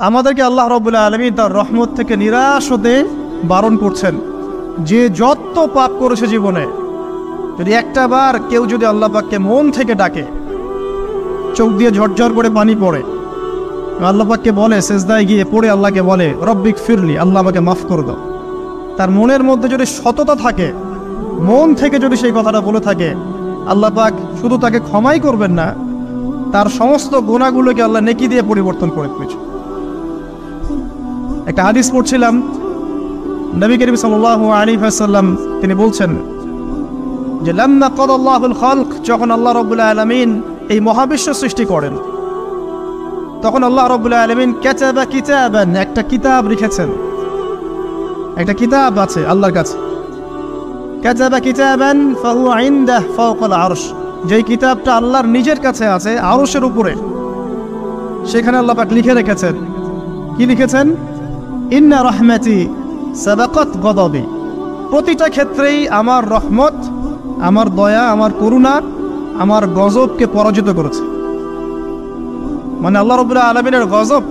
আমাদেরকে আল্লাহ রাব্বুল আলামিন তার রহমত থেকে নিরাশ হতে বারণ করছেন। যে যত পাপ করেছে জীবনে, যদি একটা বার কেউ যদি আল্লাহ পাককে মন থেকে ডাকে, চোখ দিয়ে ঝরঝর করে পানি পড়ে, আল্লাহ পাককে বলে, সেজদায় গিয়ে পড়ে আল্লাহকে বলে রব্বিক ফিরলি, আল্লাহ আমাকে মাফ করে দাও, তার মনের মধ্যে যদি সততা থাকে, মন থেকে যদি সেই কথাটা বলে থাকে, আল্লাহ পাক শুধু তাকে ক্ষমাই করবেন না, তার সমস্ত গুনাহগুলোকে আল্লাহ নেকি দিয়ে পরিবর্তন করে দিয়েছে। একটা হাদিস পড়ছিলাম, নবী করিম সাল্লাল্লাহু আলাইহি ওয়াসাল্লাম তিনি বলছেন যে লাম্মা কাদাল্লাহুল খালক, যখন আল্লাহ রাব্বুল আলামিন এই মহাবিশ্ব সৃষ্টি করেন, তখন আল্লাহ রাব্বুল আলামিন কাতাবা কিতাবান, একটা কিতাব লিখেছেন, একটা কিতাব আছে আল্লাহর কাছে। কাতাবা কিতাবান ফাহুয়া ইনদাহু ফাওকাল আরশ, যেই কিতাবটা আল্লাহর নিজের কাছে আছে আরশের উপরে, সেখানে আল্লাহ পাক লিখে রেখেছেন। কি লিখেছেন? ইন্না রাহমাতি সাবাকাত গদাবি, প্রতিটা ক্ষেত্রেই আমার রহমত, আমার দয়া, আমার করুণা আমার গজবকে পরাজিত করেছে। মানে আল্লাহ রাব্বুল আলামিনের গজব